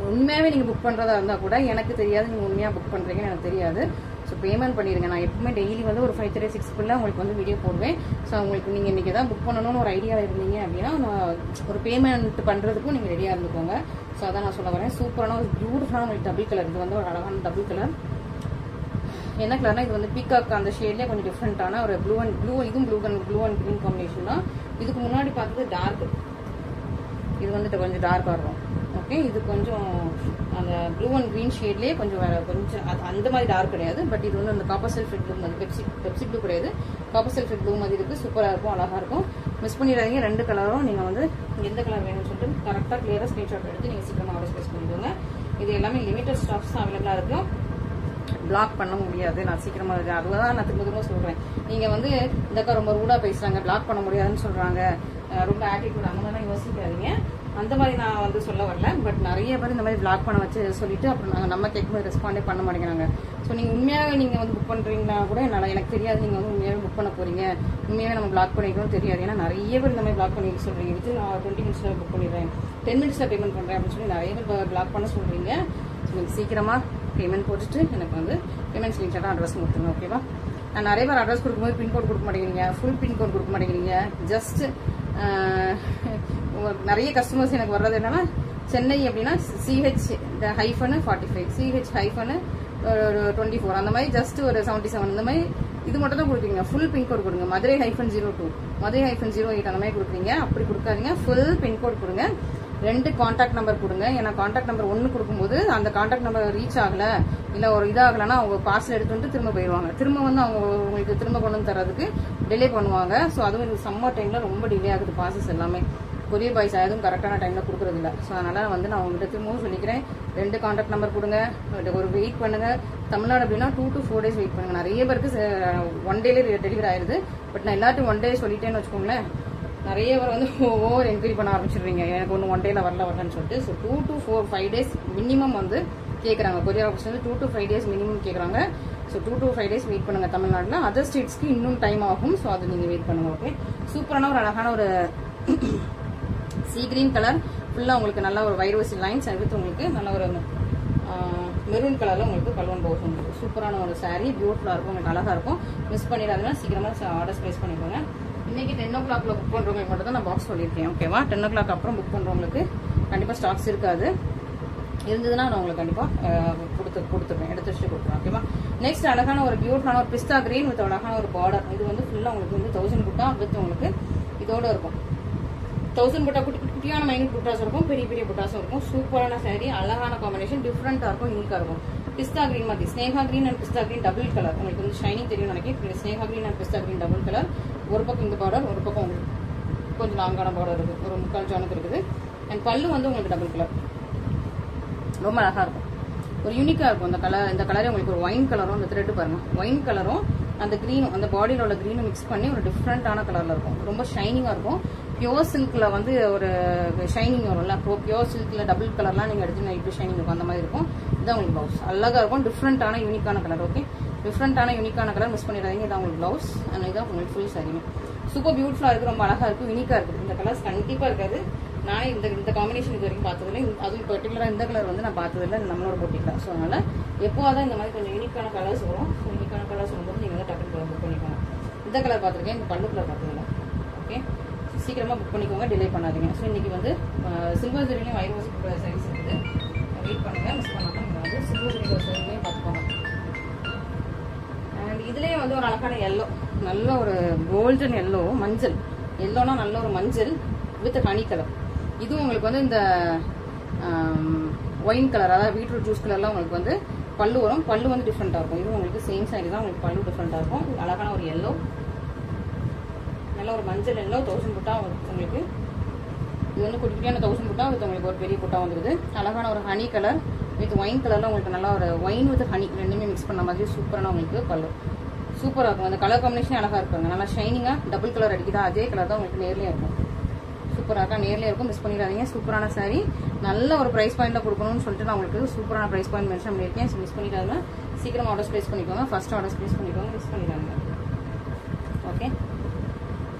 உண்மையாகவே நீங்கள் புக் பண்ணுறதா இருந்தால் கூட எனக்கு தெரியாது, நீங்கள் உண்மையாக புக் பண்ணுறீங்கன்னு எனக்கு தெரியாது. ஸோ பேமெண்ட் பண்ணிடுங்க. நான் எப்பவுமே டெய்லி வந்து ஒரு 5:36 உங்களுக்கு வந்து வீடியோ போடுவேன். ஸோ உங்களுக்கு நீங்கள் இன்றைக்கி தான் புக் பண்ணணும்னு ஒரு ஐடியா இருந்தீங்க அப்படின்னா ஒரு பேமெண்ட் பண்ணுறதுக்கும் நீங்கள் ரெடியாக இருந்துக்கோங்க. ஸோ அதான் நான் சொல்ல வரேன். சூப்பரான ஒரு பியூட்டிஃபுல்லான உங்களுக்கு டபுள் கலர், இது வந்து ஒரு அழகான டபுள் கலர். என்ன கலர்னா இது வந்து பீகாக் அந்த ஷேட்லேயே கொஞ்சம் டிஃப்ரெண்டான ஒரு ப்ளூ இதுவும் ப்ளூ அண்ட் க்ரீன் காம்பினேஷன் தான். இதுக்கு முன்னாடி பார்த்தது டார்க், இது வந்துட்டு கொஞ்சம் டார்க்காக இருக்கும். ஓகே, இது கொஞ்சம் அந்த ப்ளூ அண்ட் க்ரீன் ஷேட்லேயே கொஞ்சம் வேற கொஞ்சம் அந்த மாதிரி டார்க் கிடையாது. பட் இது வந்து அந்த காப்பர் சல்ஃபேட் ப்ளூ மாதிரி, பெப்சி ப்ளூ கிடையாது, காப்பர் சல்ஃபேட் ப்ளூ மாதிரி இருக்குது. சூப்பராக இருக்கும், அழகாக இருக்கும். மிஸ் பண்ணிடாதீங்க. 2 கலரும் நீங்கள் வந்து எந்த கலர் வேணும்னு சொல்லிட்டு கரெக்டாக கிளியராக ஸ்க்ரீன்ஷாட் எடுத்து நீங்கள் சீக்கிரமாக ஆர்டர் ப்ளேஸ் பண்ணிக்கோங்க. இது எல்லாமே லிமிட்டட் ஸ்டாக்ஸ் தான் அவைலபிளாக இருக்கும். பிளாக் பண்ண முடியாது. நான் சீக்கிரமாக இருக்கேன், அதுதான் நான் திரும்ப சொல்கிறேன். நீங்கள் வந்து இந்த அக்கா ரொம்ப ரூடாக பேசுகிறாங்க, பிளாக் பண்ண முடியாதுன்னு சொல்கிறாங்க, ரொம்ப ஆட்டிடியூட் அந்த மாதிரிலாம் யோசிக்காதீங்க. அந்த மாதிரி நான் வந்து சொல்ல வரல. பட் நிறைய பேர் இந்த மாதிரி பிளாக் பண்ண வச்சு சொல்லிட்டு அப்புறம் நாங்கள் நம்ம கேட்கும்போது ரெஸ்பாண்டே பண்ண மாட்டேங்கிறாங்க. ஸோ நீங்கள் உண்மையாகவே நீங்கள் வந்து புக் பண்ணுறீங்கன்னா கூட என்னால் எனக்கு தெரியாது நீங்கள் வந்து உண்மையாகவே புக் பண்ண போகிறீங்க, உண்மையாகவே நம்ம பிளாக் பண்ணிக்கணும் தெரியாது. ஏன்னா நிறைய பேர் இந்த மாதிரி பிளாக் பண்ணி சொல்கிறீங்க, வித்து நான் 20 மினிட்ஸில் புக் பண்ணிடுறேன், 10 மினிட்ஸில் பேமெண்ட் பண்ணுறேன் அப்படின்னு சொல்லி நிறைய பேர் பிளாக் பண்ண சொல்கிறீங்க. ஸோ நீங்கள் சீக்கிரமாக பேமெண்ட் போட்டுட்டு எனக்கு வந்து பேமெண்ட் ஸ்க்ரீன்ஷாட்டாக அட்ரஸ் கொடுத்துருங்க. ஓகேவா? நான் நிறைய பேர் அட்ரஸ் கொடுக்கும்போது பின்கோட் கொடுக்க மாட்டேங்கிறீங்க, ஃபுல் பின்கோட் கொடுக்க மாட்டேங்கிறீங்க. ஜஸ்ட் நிறைய கஸ்டமர்ஸ் எனக்கு வர்றது என்னன்னா சென்னை அப்படின்னா CH-45 CH-24 அந்த மாதிரி ஜஸ்ட் ஒரு 77 இந்த மாதிரி இது மட்டும் தான் கொடுக்குறீங்க. ஃபுல் பின்கோட் கொடுங்க. மதுரை -02 மதுரை -08 அந்த மாதிரி கொடுக்குறீங்க. அப்படி கொடுக்காதீங்க, ஃபுல் பின்கோட் கொடுங்க. 2 கான்டாக்ட் நம்பர் கொடுங்க. ஏன்னா கான்டாக்ட் நம்பர் 1 கொடுக்கும்போது அந்த கான்டாக்ட் நம்பர் ரீச் ஆகல இல்லை ஒரு இதாகலன்னா அவங்க பார்சல் எடுத்து வந்து திரும்ப போயிடுவாங்க. திரும்ப வந்து அவங்க உங்களுக்கு திரும்ப கொண்டு வந்து தரதுக்கு டிலே பண்ணுவாங்க. ஸோ அதுவும் இந்த சம்மர் டைமில் ரொம்ப டிலே ஆகுது ப்ராசஸ் எல்லாமே. கொரியர் பாய்ஸ் எதுவும் கரெக்டான டைமில் கொடுக்குறது இல்லை. ஸோ அதனால் வந்து நான் உங்கள்கிட்ட திரும்பவும் சொல்லிக்கிறேன், 2 கான்டாக்ட் நம்பர் கொடுங்க, ஒரு வெயிட் பண்ணுங்கள். தமிழ்நாடு அப்படின்னா 2 to 4 days வெயிட் பண்ணுங்கள். நிறைய பேருக்கு 1 dayலேயே டெலிவரி ஆயிடுது. பட் நான் எல்லாத்தையும் 1 day சொல்லிட்டேன்னு வச்சுக்கோங்களேன், நிறைய பேர் வந்து ஓவர் என்கொயரி பண்ண ஆரம்பிச்சிடுவீங்க, எனக்கு ஒன்று 1 dayல வரலன்னு சொல்லிட்டு. ஸோ 2 to 5 days மினிமம் வந்து கேட்குறாங்க. கொரியர் ஆஃபீஸ் வந்து 2 to 5 days மினிமம் கேட்குறாங்க. ஸோ 2 to 5 days வெயிட் பண்ணுங்கள் தமிழ்நாட்டில். அதர் ஸ்டேட்ஸ்க்கு இன்னும் டைம் ஆகும். ஸோ அது நீங்கள் வெயிட் பண்ணுங்கள். ஓகே, சூப்பரான ஒரு அழகான ஒரு சீ கிரீன் கலர் ஃபுல்லாக உங்களுக்கு நல்ல ஒரு வைரோசி லைன்ஸ் அடுத்து உங்களுக்கு நல்ல ஒரு மெரூன் கலரில் உங்களுக்கு பல்வன் பவுஸ் உங்களுக்கு சூப்பரான ஒரு சாரீ, பியூட்டிஃபுல்லாக இருக்கும், உங்களுக்கு அழகாக இருக்கும். மிஸ் பண்ணிடாதுன்னா சீக்கிரமாக ஆர்டர் ப்ளேஸ் பண்ணிக்கோங்க. இன்னைக்கு 10 o'clock புக் பண்ணுறவங்களுக்கு மட்டும் தான் நான் பாக்ஸ் சொல்லியிருக்கேன். ஓகேவா? 10 o'clock அப்புறம் புக் பண்ணுறவங்களுக்கு கண்டிப்பாக ஸ்டாக்ஸ் இருக்காது. இருந்ததுன்னா நான் உங்களுக்கு கண்டிப்பாக கொடுத்துருவேன், எடுத்து வச்சு கொடுத்துருவேன். ஓகேவா? நெக்ஸ்ட் அழகான ஒரு பியூட்டிஃபுல்லான ஒரு பிஸ்தா கிரீன் வித் அழகான ஒரு பார்டர். இது வந்து ஃபுல்லாக உங்களுக்கு வந்து 1000 புட்டா வித் உங்களுக்கு இதோட இருக்கும். 1000 புட்டா குட்டியான மைனூட் புட்டாஸ் இருக்கும், பெரிய பெரிய புட்டாஸும் இருக்கும். சூப்பரான சாரீ, அழகான காம்பினேஷன், டிஃப்ரெண்டாக இருக்கும், யூனிக்காக இருக்கும். பிஸ்தா கிரீன் மாதிரி ஸ்னேகா கிரீன் அண்ட் பிஸ்தா கிரீன் டபுள் கலர் உங்களுக்கு வந்து ஷைனிங் தெரியும் நினைக்கிறேன். ஸ்னேகா கிரீன் அண்ட் பிஸ்தா கிரீன் டபுள் கலர். ஒரு பக்கம் இந்த பார்டர், ஒரு பக்கம் உங்களுக்கு கொஞ்சம் லாங்கான பார்டர் இருக்குது, ஒரு 3/4 ஜானுக்கு இருக்குது. அண்ட் பல்லு வந்து உங்களுக்கு டபுள் கலர், ரொம்ப அழகாக இருக்கும், ஒரு யூனிக்காக இருக்கும். இந்த கலரே உங்களுக்கு ஒரு ஒயின் கலரும், அந்த த்ரெட் பாருங்க, ஒயின் கலரும் அந்த க்ரீனும் அந்த பாடியில் உள்ள க்ரீனும் மிக்ஸ் பண்ணி ஒரு டிஃப்ரெண்டான கலரில் இருக்கும், ரொம்ப ஷைனிங்காக இருக்கும். பியோர் சில்கில் வந்து ஒரு ஷைனிங் வரும்ல, பியோர் சில்கில் டபுள் கலர்லாம் நீங்கள் எடுத்து இப்படி ஷைனிங் இருக்கும், அந்த மாதிரி இருக்கும். இதுதான் உங்களுக்கு ப்ளவுஸ், அழகாக இருக்கும், டிஃப்ரெண்டான யூனிக்கான கலர். ஓகே, டிஃப்ரெண்டான யூனிக்கான கலர் மிஸ் பண்ணிடாதீங்க. இதான் உங்களுக்கு ப்ளவுஸ் அண்ட் இதான் உங்களுக்கு ஃபுல் சாரிங்க. சூப்பர் பியூட்டிஃபுல்லாக இருக்குது, ரொம்ப அழகாக இருக்கும், யூனிக்காக இருக்குது. இந்த கலர்ஸ் கண்டிப்பாக இருக்காது. நானே இந்த காம்பினேஷன் இது வரைக்கும் பார்த்ததில்லை. அதுவும் பர்டிகுலராக இந்த கலர் வந்து நான் பார்த்ததில்லை, நம்மளோட போட்டிக்கலாம். ஸோ அதனால் எப்போதான் இந்த மாதிரி கொஞ்சம் யூனிக்கான கலர்ஸ் வரும். ஸோ யூனிக்கான கலர்ஸ் வரும்போது நீங்கள் வந்து டக்குனு புக் பண்ணிக்கோங்க. இந்த கலர் பார்த்துருக்கேன், இந்த பல்லு கலர் பார்த்ததில்லை. ஓகே, சீக்கிரமாக புக் பண்ணிக்கோங்க, டிலே பண்ணாதீங்க. ஸோ இன்றைக்கி வந்து சில்வர் ஜெரிலையும் வைரோசி சாரீஸ் இருக்குது, வெயிட் பண்ணுங்கள், மிஸ் பண்ணாமல் நீங்கள் வந்து சில்வர் ஜெரியில் சாரிலையும் பார்த்துக்கோங்க. அண்ட் இதுலேயே வந்து ஒரு அழகான எல்லோ, நல்ல ஒரு கோல்டன் எல்லோ, மஞ்சள் எல்லோனா நல்ல ஒரு மஞ்சள் வித் ஹனி கலர். இதுவும் உங்களுக்கு வந்து இந்த ஒயின் கலர், அதாவது பீட்ரூட் ஜூஸ் கலர்லாம் உங்களுக்கு வந்து பல்லு வரும். பல்லு வந்து டிஃப்ரெண்ட்டாக இருக்கும். இதுவும் உங்களுக்கு சேம் சாரி தான், உங்களுக்கு பல்லு டிஃப்ரெண்ட்டாக இருக்கும். அழகான ஒரு எல்லோ, நல்ல ஒரு மஞ்சள் எல்லோ, 1000 புட்டா உங்களுக்கு. இது வந்து குட்டியான 1000 புட்டா வித் உங்களுக்கு ஒரு பெரிய புட்டா வந்துருது. அழகான ஒரு ஹனி கலர் வித் ஒயின் கலரில் உங்களுக்கு நல்லா ஒரு ஒயின் வித் ஹனி ரெண்டுமே மிக்ஸ் பண்ண மாதிரி சூப்பரான உங்களுக்கு பல்லு, சூப்பராக இருக்கும். அந்த கலர் காம்பினேஷனே அழகாக இருப்பாங்க, நல்லா ஷைனிங்காக டபுள் கலர் அடிக்குதா, அதே கலர் தான் உங்களுக்கு நேர்லேயே இருக்கும். சூப்பராக நேர்லேயே இருக்கும், மிஸ் பண்ணிடாதீங்க. சூப்பரான சாரீ, நல்ல ஒரு ப்ரைஸ் பாயிண்டில் கொடுக்கணும்னு சொல்லிட்டு நான் உங்களுக்கு சூப்பரான ப்ரைஸ் பாயிண்ட் மென்ஷன் பண்ணியிருக்கேன். ஸோ மிஸ் பண்ணிடாதுன்னா சீக்கிரம் ஆர்டர்ஸ் ப்ளேஸ் பண்ணிக்கோங்க, ஃபர்ஸ்ட் ஆர்டர்ஸ் ப்ளேஸ் பண்ணிக்கோங்க, மிஸ் பண்ணிடாங்க. ஓகே,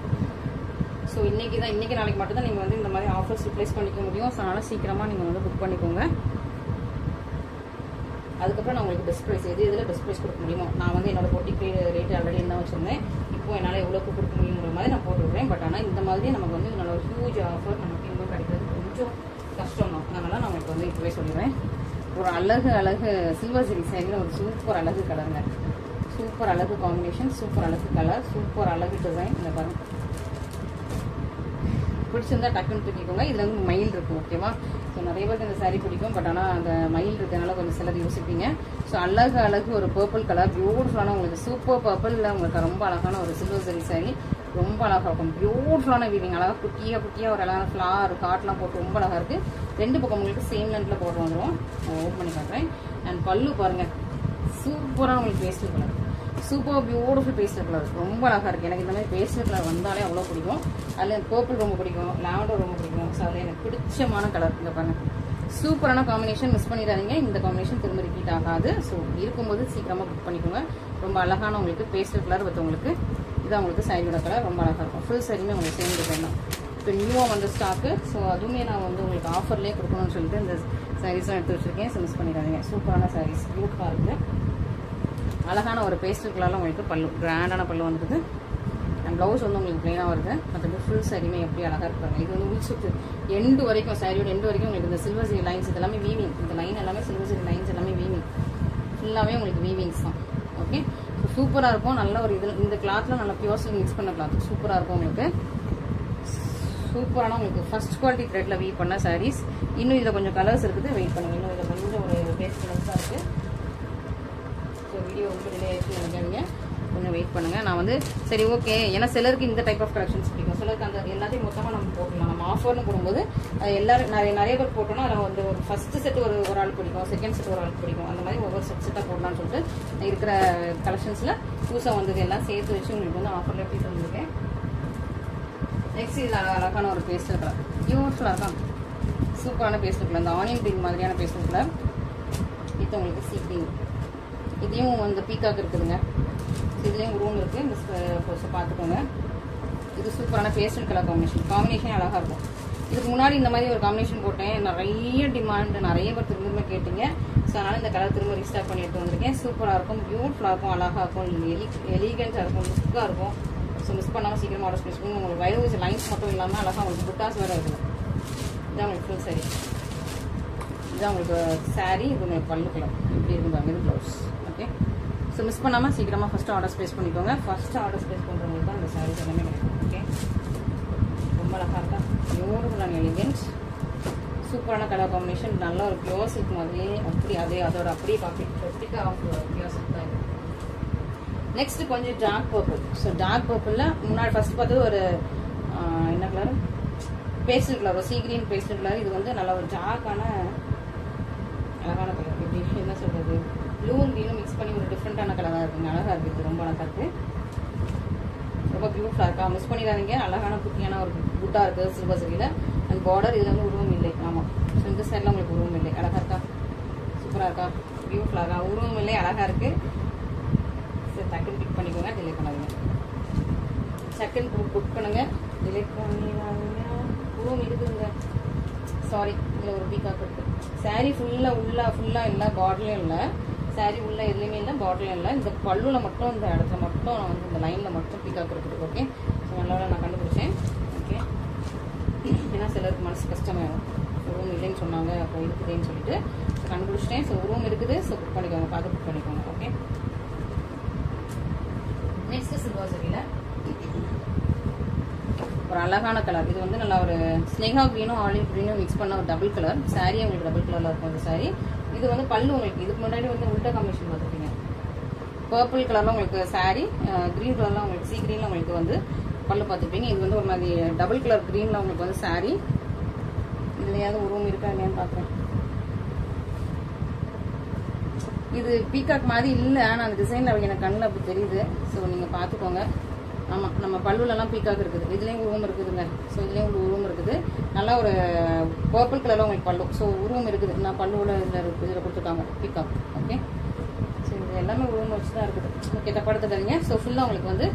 ஸோ இன்றைக்கி நாளைக்கு மட்டும் தான் நீங்கள் வந்து இந்த மாதிரி ஆஃபர்ஸ் ரிப்ளேஸ் பண்ணிக்க முடியும். ஸோ அதனால் சீக்கிரமாக நீங்கள் வந்து புக் பண்ணிக்கோங்க. அதுக்கப்புறம் நான் உங்களுக்கு பெஸ்ட் ப்ரைஸ் இதில் பெஸ்ட் ப்ரைஸ் கொடுக்க முடியுமோ, நான் வந்து என்னோட போட்டிக்கு ரேட் ஆல்ரெடி என்ன வச்சுருந்தேன், இப்போ என்னால் எவ்வளோக்கு கொடுக்க முடியுங்கிற மாதிரி நான் போட்டுருக்கேன். பட் ஆனால் இந்த மாதிரி நமக்கு வந்து நல்ல ஒரு ஹியூஜ் ஆஃபர் நமக்கு இன்னும் கிடைக்கிறது கொஞ்சம் கஷ்டம் தான். அதனால் நான் உங்களுக்கு வந்து இப்போவே சொல்லிடுறேன். ஒரு அழகு சில்வர் ஜெரி சாரியில் ஒரு சூப்பர் அழகு கலருங்க, சூப்பர் அழகு காம்பினேஷன், சூப்பர் அழகு கலர், சூப்பர் அழகு டிசைன். இந்த பாருங்க, பிடிச்சிருந்தா டக்குன்னு தூக்கிக்கோங்க. இதுல வந்து மயில் இருக்கு, ஓகேவா? ஸோ நிறைய பேருக்கு இந்த சாரீ பிடிக்கும், பட் ஆனால் அந்த மயில் இருக்கிறதுனால கொஞ்சம் சிலர் யோசிப்பீங்க. ஸோ அழகு அழகு ஒரு பர்பிள் கலர், பியூட்டிஃபுல்லான உங்களுக்கு சூப்பர் பர்பிளில் உங்களுக்கு ரொம்ப அழகான ஒரு சில்வர் ஜரி சாரீ, ரொம்ப அழகாக இருக்கும். பியூட்டிஃபுல்லான வீவிங், அழகாக குட்டியாக ஒரு அழகான ஃப்ளார் கார்ட்லாம் போட்டு ரொம்ப அழகாக இருக்குது. ரெண்டு பக்கம் உங்களுக்கு சேம் லென்த்தில் போட்டு வந்துடும். ஓப்பன் பண்ணி காட்டுறேன். அண்ட் பல்லு பாருங்கள், சூப்பராக உங்களுக்கு pastel colour, super beautiful pastel colour, ரொம்ப அழகாக இருக்குது. எனக்கு இந்த மாதிரி பேஸ்டல் கலர் வந்தாலே அவ்வளோ பிடிக்கும். அதில் பர்பிள் ரொம்ப பிடிக்கும், லாவெண்டர் ரொம்ப பிடிக்கும். ஸோ அதில் எனக்கு பிடிச்சமான கலர் இங்கே பாருங்கள், சூப்பரான காம்பினேஷன். மிஸ் பண்ணிடாதீங்க, இந்த காம்பினேஷன் திரும்ப ரிப்பீட் ஆகாது. ஸோ இருக்கும்போது சீக்கிரமாக புக் பண்ணிக்கோங்க. ரொம்ப அழகான உங்களுக்கு பேஸ்டல் கலர் வித் உங்களுக்கு இதான் உங்களுக்கு சாரியோட கலர், ரொம்ப அழகாக இருக்கும். ஃபுல் சாரியுமே உங்களுக்கு சேம் டிசைன் தான். இப்போ நியூவாக வந்த ஸ்டாக்கு. ஸோ அதுவுமே நான் வந்து உங்களுக்கு ஆஃபர்லேயே கொடுக்கணும்னு சொல்லிட்டு இந்த சாரீஸ்லாம் எடுத்து வச்சுருக்கேன். ஸோ மிஸ் பண்ணிடாதீங்க, சூப்பரான சாரீஸ், பியூட்டிஃபுல்லாக இருக்குது. அழகான ஒரு பேஸ்டல் கலரில் உங்களுக்கு பல்லு, கிராண்டான பல்லு வந்துருது. அண்ட் ப்ளவுஸ் வந்து உங்களுக்கு ப்ளைனாக வருது. மற்றபடி ஃபுல் சாரியுமே எப்படி அழகாக இருப்பாங்க. இது வந்து உள்சுத்து எண்டு வரைக்கும், சாரியோட எண்டு வரைக்கும் உங்களுக்கு இந்த சில்வர் ஜரி லைன்ஸ் இது எல்லாமே வீவிங், இந்த லைன் எல்லாமே சில்வர் ஜரி லைன்ஸ் எல்லாமே வீவிங், ஃபுல்லாகவே உங்களுக்கு வீவிங்ஸ் தான். ஓகே, ஸோ சூப்பராக இருக்கும். நல்ல ஒரு இதில் இந்த கிளாத்தில் நல்ல பியூர் சில்க் மிக்ஸ் பண்ண கிளாத் சூப்பராக இருக்கும் உங்களுக்கு. சூப்பரான உங்களுக்கு ஃபர்ஸ்ட் குவாலிட்டி த்ரெட்டில் வீவ் பண்ண சாரீஸ். இன்னும் இதில் கொஞ்சம் கலர்ஸ் இருக்குது, வெயிட் பண்ணுங்கள். இன்னும் இதில் கொஞ்சம் ஒரு பேஸ் கலர்ஸ் தான் இருக்குது. ஸோ வீடியோ வந்து டிலே ஆகிடுச்சு நினைக்காதீங்க, கொஞ்சம் வெயிட் பண்ணுங்கள். நான் வந்து சரி ஓகே, ஏன்னா சிலருக்கு இந்த டைப் ஆஃப் கலெக்ஷன்ஸ் பிடிக்கும், சிலருக்கு அந்த எல்லாத்தையும் மொத்தமாக நம்ம போட்டுக்கலாம். நம்ம ஆஃபர்னு போடும்போது எல்லாரும் நிறைய பேர் போட்டோம்னா அதில் வந்து ஒரு ஃபஸ்ட்டு செட் ஒரு ஆள் பிடிக்கும், செகண்ட் செட் ஒரு ஆள் பிடிக்கும், அந்த மாதிரி ஒவ்வொரு செட்டாக போடலான்னு சொல்லிட்டு இருக்கிற கலெக்ஷன்ஸில் புதுசாக வந்தது எல்லாம் சேர்த்து வச்சு உங்களுக்கு வந்து ஆஃபரில் எப்படி சொல்லியிருக்கேன். நெக்ஸ்ட் இதில் அழகான ஒரு பேஸ்டல் கலர், பியூட்டிஃபுல்லாக இருக்கும், சூப்பரான பேஸ்டல் கலர், இந்த ஆனியன் பிங்க் மாதிரியான பேஸ்டல் கலர். இது உங்களுக்கு சீ கிரீன், இதையும் வந்து பீக்காக் இருக்குதுங்க. இதுலேயும் ரூம் இருக்குது, இந்த கோர்ஸை பார்த்துக்கோங்க. இது சூப்பரான பேஸ்டல் கலர் காம்பினேஷன் அழகாக இருக்கும். இதுக்கு முன்னாடி இந்த மாதிரி ஒரு காம்பினேஷன் போட்டேன், நிறைய டிமாண்ட், நிறைய பேர் திரும்ப கேட்டீங்க. ஸோ அதனால் இந்த கலர் திரும்ப ரீஸ்டாக் பண்ணி எடுத்து வந்திருக்கேன். சூப்பராக இருக்கும், பியூட்டிஃபுல்லாக இருக்கும், அழகாக இருக்கும், எலிகென்ட்டாக இருக்கும், லுக்காக இருக்கும். ஸோ மிஸ் பண்ணாமல் சீக்கிரமாக ஆர்டர் ஸ்பேஸ் பண்ணுங்க. உங்களுக்கு வயது லைன்ஸ் மட்டும் இல்லாமல் அழகாக உங்களுக்கு புட்டாஸ் வேறு இருக்குது. இதுதான் உங்களுக்கு ஃபுல் சாரி, இதுதான் உங்களுக்கு சாரீ. இது உங்களுக்கு பல்லு கலர் இப்படி இருக்கும் பாருங்க, இது ப்ளவுஸ். ஓகே, ஸோ மிஸ் பண்ணாமல் சீக்கிரமாக ஃபஸ்ட்டு ஆர்டர் ஸ்பேஸ் பண்ணிக்கோங்க. ஃபஸ்ட்டு ஆர்டர் ஸ்பேஸ் பண்ணுறவங்களுக்கு தான் இந்த சாரீஸ் எல்லாமே கிடைக்கும். ஓகே, ரொம்ப அழகாக இருக்கா, பியூட்டிஃபுல்லான எலிகென்ட், சூப்பரான கலர் காம்பினேஷன், நல்ல ஒரு பியூர் சில்க் மாதிரி, அப்படி அதோட அப்படியே ரெப்ளிகா பியூர் சில்க் தான் இது. நெக்ஸ்ட் கொஞ்சம் டார்க் பர்பிள். ஸோ டார்க் பர்பிளில் முன்னாடி ஃபர்ஸ்ட் பார்த்தது ஒரு என்ன கலர், பேஸ்டல் கலர், ஒரு சீ கிரீன் பேஸ்டல் கலர். இது வந்து நல்ல ஒரு டார்க்கான அழகான கலர், எப்படி என்ன சொல்கிறது, ப்ளூ க்ரீனும் மிக்ஸ் பண்ணி ஒரு டிஃப்ரெண்ட்டான கலராக இருக்குங்க, அழகாக இருக்குது, ரொம்ப அழகாக இருக்குது, ரொம்ப பியூட்டிஃபுல்லாக இருக்கா. மிஸ் பண்ணிடாதீங்க, அழகான குட்டியான ஒரு குட்டாக இருக்குது சில்வர் சரியில். அண்ட் பார்டர் இதில் வந்து உருவம் இல்லை, ஆமாம். ஸோ இந்த சைடில் உங்களுக்கு உருவம் இல்லை, அழகாக இருக்கா, சூப்பராக இருக்கா, பியூட்டிஃபுல்லாக இருக்கா, உருவம் இல்லை, அழகாக இருக்குது. சரி டக்குன்னு பிக் பண்ணிக்கோங்க, டிலேட் பண்ணாதீங்க, செகண்ட் புக் பண்ணுங்கள், டிலேட் பண்ணிடாதீங்க. உருவம் இருக்குதுங்க, சாரி, இதில் ஒரு பீக்காக் இருக்குது. சாரீ ஃபுல்லாக இல்லை, பார்டர்லையும் இல்லை, சாரீ உள்ள எதுலையுமே இல்லை, பார்டர்லையும் இல்லை. இந்த பல்லுவில் மட்டும் இந்த இடத்துல மட்டும் நான் வந்து இந்த லைனில் மட்டும் பீக்காக் இருக்குது. ஓகே, ஸோ நல்லா நான் கண்டுபிடிச்சேன். ஓகே, ஏன்னா சிலருக்கு மனசு கஷ்டமாயிடும், ரூம் இல்லைன்னு சொன்னாங்க, அப்போ இருக்குதுன்னு சொல்லிட்டு கண்டுபிடிச்சிட்டேன். ஸோ ரூம் இருக்குது, ஸோ புக் பண்ணிக்கோங்க, பார்த்து புக் பண்ணிக்கோங்க. ஓகே, நெக்ஸ்ட் சில்வர் சரியில் ஒரு அழகான கலர். இது வந்து நல்லா ஒரு ஸ்னேகா க்ரீனும் ஆலிவ் க்ரீனும் மிக்ஸ் பண்ண ஒரு டபுள் கலர் சாரீ. உங்களுக்கு டபுள் கலரில் இருக்கும் இந்த சாரீ. இது வந்து பல்லு உங்களுக்கு இதுக்கு முன்னாடி வந்து உல்டா காம்பினேஷன் பார்த்துருக்கீங்க. பர்பிள் கலரில் உங்களுக்கு சாரீ, க்ரீன் கலரில் உங்களுக்கு சீ க்ரீனில் உங்களுக்கு வந்து பல்லு பார்த்துருப்பீங்க. இது வந்து ஒரு மாதிரி டபுள் கலர் க்ரீனில் உங்களுக்கு வந்து சாரீ. இதுலையாவது உருவம் இருக்கா இல்லையான்னு பார்க்குறேன். இது பீகாக் மாதிரி இல்லை, ஆனால் அந்த டிசைனில் எனக்கு கண்ணில் அப்படி தெரியுது. ஸோ நீங்கள் பார்த்துக்கோங்க. ஆமாம், நம்ம பல்லுலலாம் பீக்காக் இருக்குது, இதுலேயும் உருவம் இருக்குதுங்க. ஸோ இதுலேயும் ஒரு உருவம் இருக்குது, நல்லா ஒரு பர்பிள் கலரில் உங்களுக்கு பல்லு. ஸோ உருவம் இருக்குது, நான் பல்லுவில் இதில் கொடுத்துருக்காங்க பீக்காக். ஓகே, ஸோ இது எல்லாமே உருவம் வச்சு தான் இருக்குது. ஓகே, தப்படுத்துக்காதீங்க. ஸோ ஃபுல்லாக உங்களுக்கு வந்து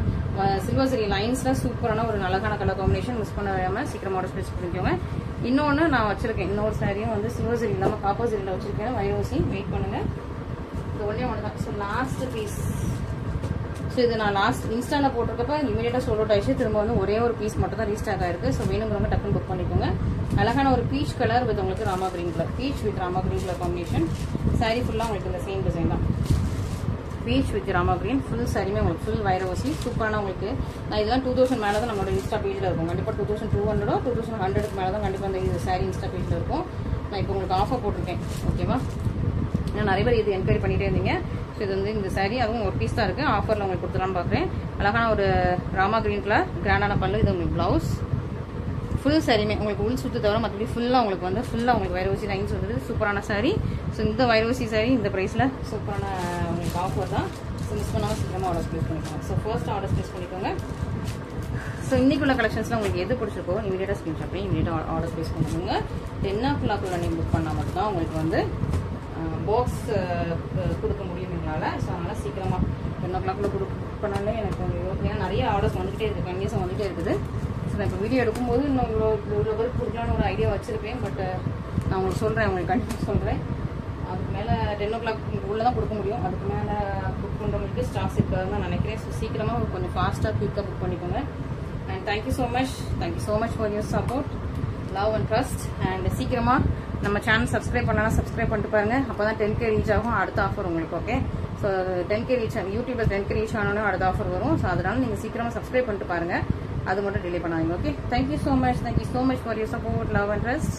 சில்வர் சரி லைன்ஸில் சூப்பரான ஒரு அழகான கலர் காம்பினேஷன். மிஸ் பண்ண வேண்டாமல் சீக்கிரமாக ஆர்டர் ஸ்பேஸ் பண்ணிக்கோங்க. இன்னொன்று நான் வச்சுருக்கேன், இன்னொரு சாரியும் வந்து சில்வர் சரி இல்லாமல் காப்பர் சரியில் வச்சுருக்கேன், வைரோசி. வெயிட் பண்ணுங்கள், இது ஒன்றே ஒன்று தான். So last piece. ஸோ இது நான் லாஸ்ட் இன்ஸ்டாவில் போட்டிருக்கப்ப இமீடியட்டாக சோல்ட் அவுட் ஆயிடுச்சு. திரும்ப வந்து ஒரே ஒரு பீஸ் மட்டும் தான் ரீஸ்டாக் ஆயிருக்கு. ஸோ வேணுங்கிறவங்க டக்குன்னு புக் பண்ணிக்கோங்க. அழகான ஒரு பீச் கலர் வித் உங்களுக்கு Rama green colour, peach with Rama green colour combination. Sari ஃபுல்லாக உங்களுக்கு இந்த சேம் டிசைன் தான். Peach with Rama green full சாரியுமே உங்களுக்கு ஃபுல் வைரவசி சூப்பரான உங்களுக்கு. நான் இதெல்லாம் 2000 மேலே தான் நம்மளோட இன்ஸ்டா பேஜில் இருக்கும். கண்டிப்பாக 2200 2100 மேலே தான் கண்டிப்பாக அந்த சாரி இன்ஸ்டா பேஜில் இருக்கும். நான் இப்போ உங்களுக்கு ஆஃபர் போட்டிருக்கேன். ஓகேவா? ஏன்னா நிறைய பேர் இது என்கொயரி பண்ணிகிட்டே இருந்தீங்க. ஸோ இது வந்து இந்த சாரி அதுவும் ஒரு பீஸ் தான் இருக்குது. ஆஃபரில் உங்களுக்கு கொடுத்துலான்னு பார்க்குறேன். அழகான ஒரு ராமா கிரீன் கலர் கிராண்டான பல்லு. இது உங்களுக்கு ப்ளவுஸ் ஃபுல் சாரியுமே உங்களுக்கு உள் சுற்று தவிர மற்றபடி ஃபுல்லாக உங்களுக்கு வந்து ஃபுல்லாக உங்களுக்கு வைரவசி லைன்ஸ் வந்துட்டு சூப்பரான சாரி. ஸோ இந்த வைரவசி சாரி இந்த ப்ரைஸில் சூப்பரான உங்களுக்கு ஆஃபர் தான். ஸோ மிஸ் பண்ணாமல் சீக்கிரமாக ஆர்டர் ப்ளேஸ் பண்ணிக்கோங்க. ஸோ ஃபர்ஸ்ட் ஆர்டர் ப்ளேஸ் பண்ணிக்கோங்க. ஸோ இன்றைக்குள்ள கலெக்ஷன்ஸில் உங்களுக்கு எது பிடிச்சிருக்கோ இமீடியட்டாக ஸ்க்ரீன்ஷாட் பண்ணி இமீடியட்டாக ஆர்டர் ப்ளேஸ் பண்ணிக்கோங்க. 10 o'clock நீங்கள் புக் பண்ணால் மட்டும்தான் உங்களுக்கு வந்து பாக்ஸ் கொடுக்க முடியும் எங்களால். ஸோ அதனால் சீக்கிரமாக 10 o'clock புக் பண்ணாலே எனக்கு கொஞ்சம் ஏன்னா நிறைய ஆர்டர்ஸ் வந்துகிட்டே இருக்குது, கண்டிப்பாக வந்துகிட்டே இருக்குது. ஸோ நான் இப்போ வீடியோ எடுக்கும்போது இன்னும் இவ்வளோ பேருக்கு கொடுக்கலான்னு ஒரு ஐடியா வச்சுருப்பேன். பட் நான் உங்களுக்கு சொல்கிறேன், உங்களுக்கு கண்டிப்பாக சொல்கிறேன். அதுக்கு மேலே 10 o'clock உள்ளே தான் கொடுக்க முடியும். அதுக்கு மேலே புக் பண்ணுறவங்களுக்கு ஸ்டாக்ஸ் இருக்காதுன்னு நான் நினைக்கிறேன். ஸோ சீக்கிரமாக கொஞ்சம் ஃபாஸ்ட்டாக குயிக்காக புக் பண்ணிக்கோங்க. And thank you so much for your support, love and trust. And சீக்கிரமாக நம்ம சேனல் சப்ஸ்கிரைப் பண்ணலாம், சப்ஸ்கிரைப் பண்ணிட்டு பாருங்கள். அப்போ தான் 10K ரீச் ஆகும். அடுத்த ஆஃபர் உங்களுக்கு. ஓகே, ஸோ 10K ரீச் யூடியூப்ல 10K ரீச் ஆனோடனே அடுத்த ஆஃபர் வரும். ஸோ அதனால நீங்கள் சீக்கிரமாக சப்ஸ்கிரைப் பண்ணிட்டு பாருங்கள். அது மட்டும் டிலே பண்ணாதீங்க. Okay, thank you so much for your support, love and trust.